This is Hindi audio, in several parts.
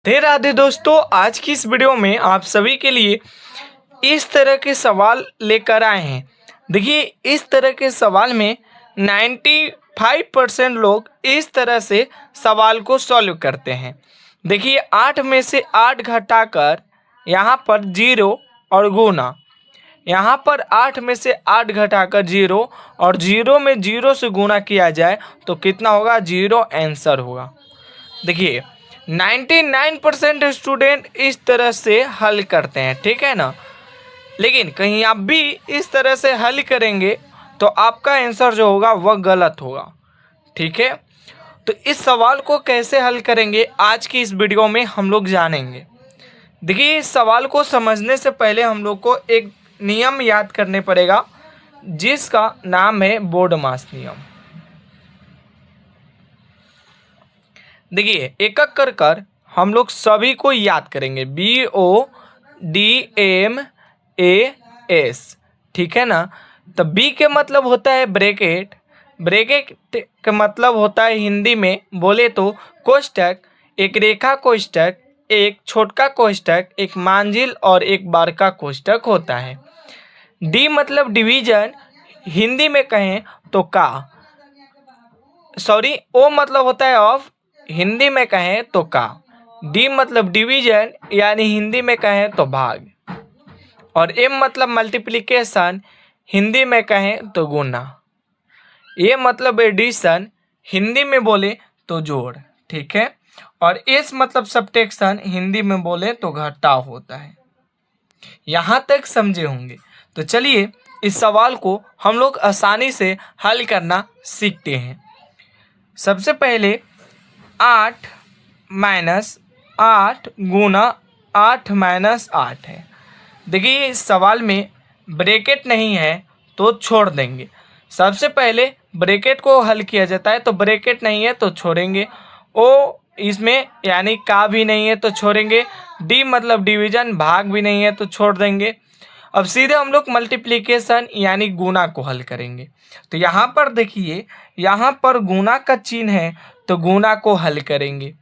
राधे राधे दोस्तों, आज की इस वीडियो में आप सभी के लिए इस तरह के सवाल लेकर आए हैं। देखिए, इस तरह के सवाल में 95% लोग इस तरह से सवाल को सॉल्व करते हैं। देखिए, 8 में से 8 घटाकर यहाँ पर 0 और गुना, यहाँ पर 8 में से 8 घटाकर 0 और 0 में 0 से गुना किया जाए तो कितना होगा? 0 आंसर होगा। देखिए, 99% स्टूडेंट इस तरह से हल करते हैं, ठीक है ना। लेकिन कहीं आप भी इस तरह से हल करेंगे तो आपका आंसर जो होगा वह गलत होगा, ठीक है। तो इस सवाल को कैसे हल करेंगे आज की इस वीडियो में हम लोग जानेंगे। देखिए, इस सवाल को समझने से पहले हम लोग को एक नियम याद करने पड़ेगा जिसका नाम है बोडमास नियम। देखिए, एक एक कर कर हम लोग सभी को याद करेंगे। BODMAS, ठीक है ना। तो बी के मतलब होता है ब्रैकेट, ब्रैकेट का मतलब होता है हिंदी में बोले तो कोष्टक, एक रेखा कोष्टक, एक छोटका कोष्टक, एक मांझिल और एक बारका कोष्टक होता है। डी मतलब डिवीजन, हिंदी में कहें तो का, सॉरी, ओ मतलब होता है ऑफ, हिंदी में कहें तो का। डी मतलब डिवीजन, यानी हिंदी में कहें तो भाग। और एम मतलब मल्टीप्लिकेशन, हिंदी में कहें तो गुना। ए मतलब एडिशन, हिंदी में बोले तो जोड़, ठीक है। और एस मतलब सब्ट्रैक्शन, हिंदी में बोले तो घटाव होता है। यहाँ तक समझे होंगे। तो चलिए इस सवाल को हम लोग आसानी से हल करना सीखते हैं। सबसे पहले 8 माइनस 8 गुना 8 माइनस 8 है। देखिए, इस सवाल में ब्रैकेट नहीं है तो छोड़ देंगे। सबसे पहले ब्रैकेट को हल किया जाता है, तो ब्रैकेट नहीं है तो छोड़ेंगे। ओ इसमें यानी का भी नहीं है तो छोड़ेंगे। डी मतलब डिवीजन, भाग भी नहीं है तो छोड़ देंगे। अब सीधे हम लोग मल्टीप्लिकेशन यानी गुना को हल करेंगे। तो यहाँ पर देखिए, यहाँ पर गुना का चिन्ह है तो गुना को हल करेंगे।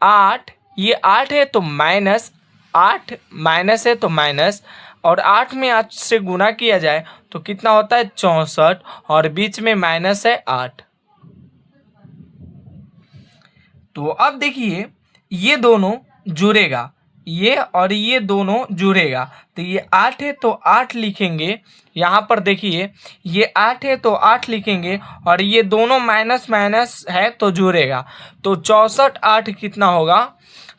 8, ये 8 है तो माइनस, 8 माइनस है तो माइनस, और 8 में 8 से गुना किया जाए तो कितना होता है? 64, और बीच में माइनस है 8। तो अब देखिए, ये दोनों जुड़ेगा, ये और ये दोनों जुड़ेगा। तो ये 8 है तो 8 लिखेंगे। यहाँ पर देखिए, ये 8 है तो 8 लिखेंगे, और ये दोनों माइनस माइनस है तो जुड़ेगा। तो 64 8 कितना होगा?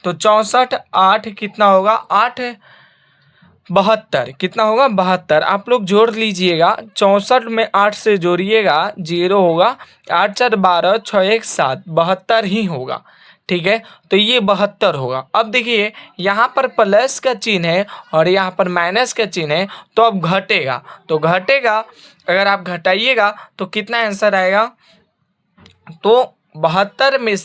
तो 64 8 कितना होगा? 8 72 कितना होगा? 72। आप लोग जोड़ लीजिएगा, 64 में 8 से जोड़िएगा 0 होगा, 8 4 12, 6 1 7, 72 ही होगा, ठीक है। तो ये 72 होगा। अब देखिए, यहाँ पर प्लस का चिन्ह है और यहाँ पर माइनस का चिन्ह है, तो अब घटेगा, तो घटेगा। अगर आप घटाइएगा तो कितना आंसर आएगा? तो 72 में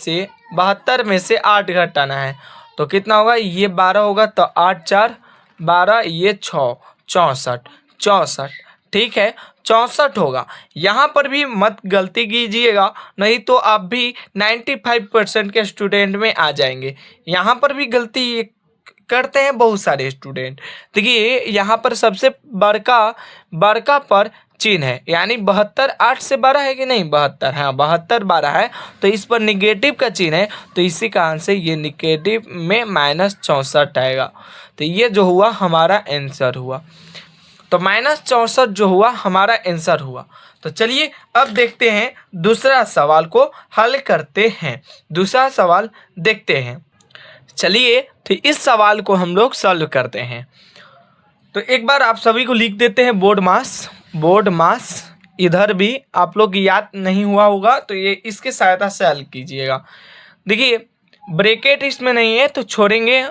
से 8 घटाना है तो कितना होगा? ये 12 होगा, तो 8 4 12, ये 6 64, 64, ठीक है, 64 होगा। यहाँ पर भी मत गलती कीजिएगा, नहीं तो आप भी 95% के स्टूडेंट में आ जाएंगे। यहाँ पर भी गलती करते हैं बहुत सारे स्टूडेंट। देखिए, यहाँ पर सबसे बड़का पर चिन्ह है, यानी 72 8 से 12 है कि नहीं? 72, हाँ 72 12 है, तो इस पर निगेटिव का चिन्ह है, तो इसी कारण से ये निगेटिव में माइनस 64 आएगा। तो ये जो हुआ हमारा आंसर हुआ। तो माइनस 64 जो हुआ हमारा आंसर हुआ। तो चलिए अब देखते हैं, दूसरा सवाल को हल करते हैं। दूसरा सवाल देखते हैं। चलिए, तो इस सवाल को हम लोग सॉल्व करते हैं। तो एक बार आप सभी को लिख देते हैं बोर्ड मास। इधर भी आप लोग याद नहीं हुआ होगा तो ये इसके सहायता से हल कीजिएगा। देखिए, ब्रैकेट इसमें नहीं है तो छोड़ेंगे।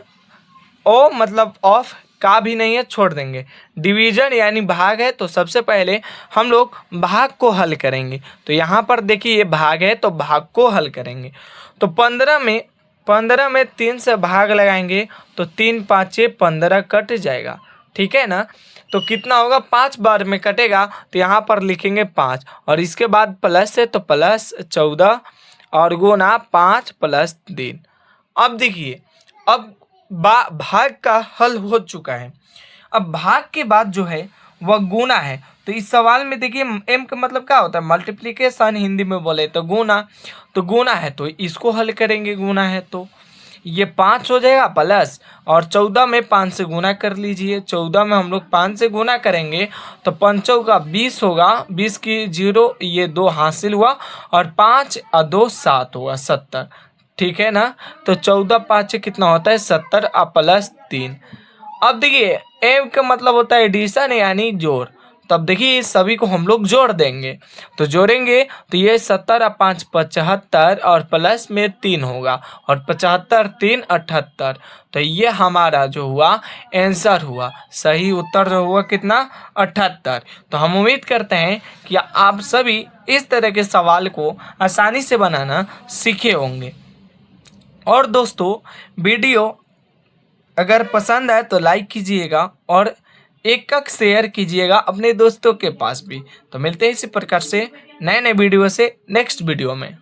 ओ मतलब ऑफ, का भी नहीं है, छोड़ देंगे। डिवीजन यानी भाग है, तो सबसे पहले हम लोग भाग को हल करेंगे। तो यहाँ पर देखिए, ये भाग है तो भाग को हल करेंगे। तो 15 में 3 से भाग लगाएंगे तो 3 5 15 कट जाएगा, ठीक है ना। तो कितना होगा? 5 बार में कटेगा, तो यहाँ पर लिखेंगे 5, और इसके बाद प्लस है तो प्लस 14, और गुना 5 + 3। अब देखिए, अब भाग का हल हो चुका है। अब भाग के बाद जो है वह गुना है। तो इस सवाल में देखिए एम का मतलब क्या होता है, मल्टीप्लिकेशन, हिंदी में बोले तो गुना। तो गुना है तो इसको हल करेंगे, गुना है तो ये 5 हो जाएगा प्लस, और 14 में 5 से गुना कर लीजिए। 14 में हम लोग 5 से गुना करेंगे तो 5 का 20 होगा, 20 की 0, ये 2 हासिल हुआ, और 5 और 2 7 होगा 70। ठीक है ना। तो 14 5 से कितना होता है 70 और प्लस 3। अब देखिए एम का मतलब होता है एडिशन यानी जोड़। तो अब देखिए इस सभी को हम लोग जोड़ देंगे। तो जोड़ेंगे तो ये 70 और 5 75 और प्लस में 3 होगा, और 75 3 78। तो ये हमारा जो हुआ आंसर हुआ, सही उत्तर जो हुआ कितना 78। तो हम उम्मीद करते हैं कि आप सभी इस तरह के सवाल को आसानी से बनाना सीखे होंगे। और दोस्तों वीडियो अगर पसंद आए तो लाइक कीजिएगा और एक शेयर कीजिएगा अपने दोस्तों के पास भी। तो मिलते हैं इसी प्रकार से नए नए वीडियो से नेक्स्ट वीडियो में।